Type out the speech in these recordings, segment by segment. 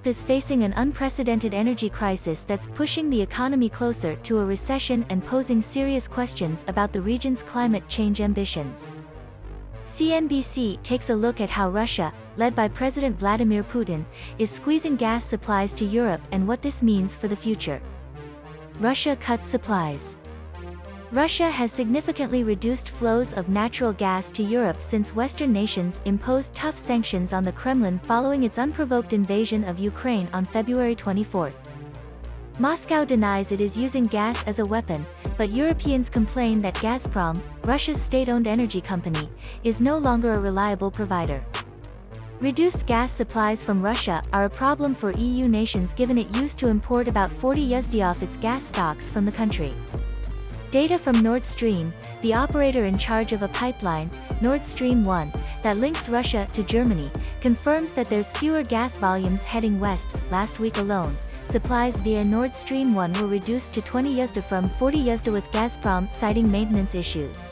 is facing an unprecedented energy crisis that's pushing the economy closer to a recession and posing serious questions about the region's climate change ambitions. CNBC takes a look at how Russia, led by President Vladimir Putin, is squeezing gas supplies to Europe and what this means for the future. Russia cuts supplies. Russia has significantly reduced flows of natural gas to Europe since Western nations imposed tough sanctions on the Kremlin following its unprovoked invasion of Ukraine on February 24. Moscow denies it is using gas as a weapon, but Europeans complain that Gazprom, Russia's state-owned energy company, is no longer a reliable provider. Reduced gas supplies from Russia are a problem for EU nations given it used to import about 40 USD of its gas stocks from the country. Data from Nord Stream, the operator in charge of a pipeline, Nord Stream 1, that links Russia to Germany, confirms that there's fewer gas volumes heading west. Last week alone, supplies via Nord Stream 1 were reduced to 20 USD from 40 USD with Gazprom citing maintenance issues.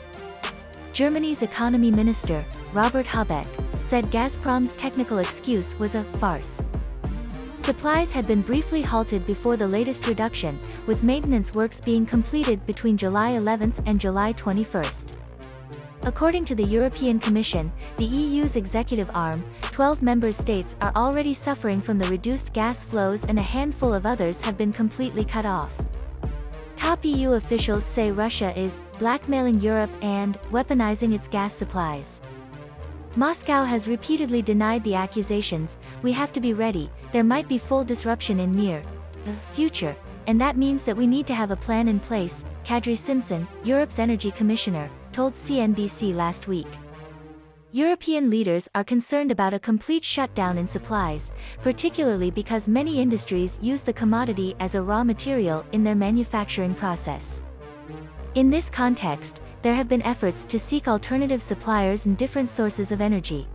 Germany's economy minister, Robert Habeck, said Gazprom's technical excuse was a farce. Supplies had been briefly halted before the latest reduction, with maintenance works being completed between July 11 and July 21. According to the European Commission, the EU's executive arm, 12 member states are already suffering from the reduced gas flows and a handful of others have been completely cut off. Top EU officials say Russia is blackmailing Europe and weaponizing its gas supplies. Moscow has repeatedly denied the accusations. We have to be ready, there might be full disruption in near future, and that means that we need to have a plan in place, Kadri Simpson, Europe's energy commissioner, told CNBC last week. European leaders are concerned about a complete shutdown in supplies, particularly because many industries use the commodity as a raw material in their manufacturing process. In this context, there have been efforts to seek alternative suppliers and different sources of energy.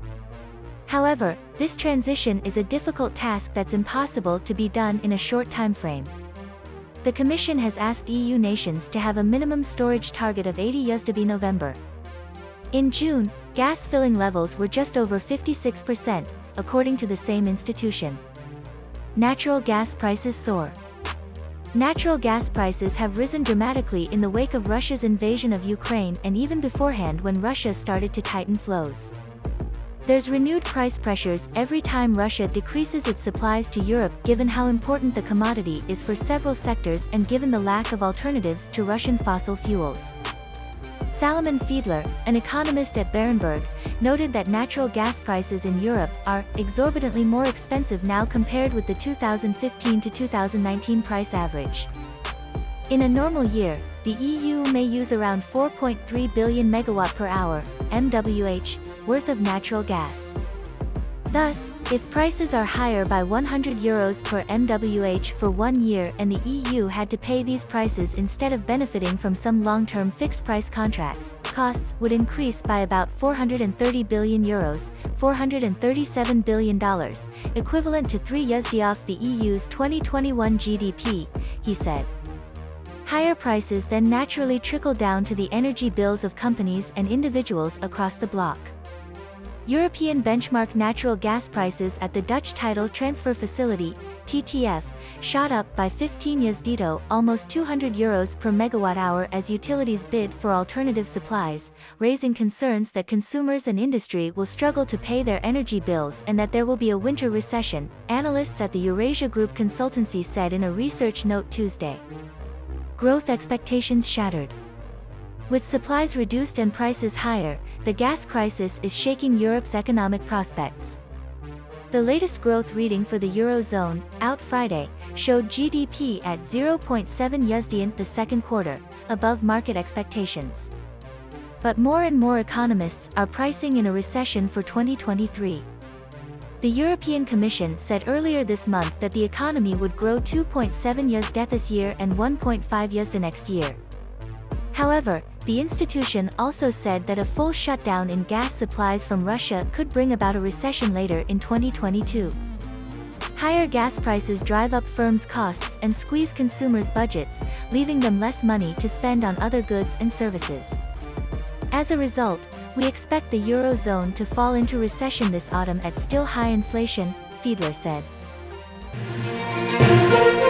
However, this transition is a difficult task that's impossible to be done in a short time frame. The Commission has asked EU nations to have a minimum storage target of 80 USD by November. In June, gas filling levels were just over 56%, according to the same institution. Natural gas prices soar. Natural gas prices have risen dramatically in the wake of Russia's invasion of Ukraine and even beforehand when Russia started to tighten flows. There's renewed price pressures every time Russia decreases its supplies to Europe given how important the commodity is for several sectors and given the lack of alternatives to Russian fossil fuels. Salomon Fiedler, an economist at Berenberg, noted that natural gas prices in Europe are exorbitantly more expensive now compared with the 2015 to 2019 price average. In a normal year, the EU may use around 4.3 billion megawatt per hour (MWh) worth of natural gas. Thus, if prices are higher by €100 per MWh for 1 year and the EU had to pay these prices instead of benefiting from some long-term fixed-price contracts, costs would increase by about €430 billion, $437 billion, equivalent to 3 USD off the EU's 2021 GDP, he said. Higher prices then naturally trickle down to the energy bills of companies and individuals across the bloc. European benchmark natural gas prices at the Dutch Tidal Transfer Facility, TTF, shot up by 15 USD, almost €200 per megawatt-hour as utilities bid for alternative supplies, raising concerns that consumers and industry will struggle to pay their energy bills and that there will be a winter recession, analysts at the Eurasia Group consultancy said in a research note Tuesday. Growth expectations shattered. With supplies reduced and prices higher, the gas crisis is shaking Europe's economic prospects. The latest growth reading for the Eurozone, out Friday, showed GDP at 0.7 USD in the second quarter, above market expectations. But more and more economists are pricing in a recession for 2023. The European Commission said earlier this month that the economy would grow 2.7 USD this year and 1.5 USD next year. However, the institution also said that a full shutdown in gas supplies from Russia could bring about a recession later in 2022. Higher gas prices drive up firms' costs and squeeze consumers' budgets, leaving them less money to spend on other goods and services. As a result, we expect the Eurozone to fall into recession this autumn at still high inflation, Fiedler said. Bye.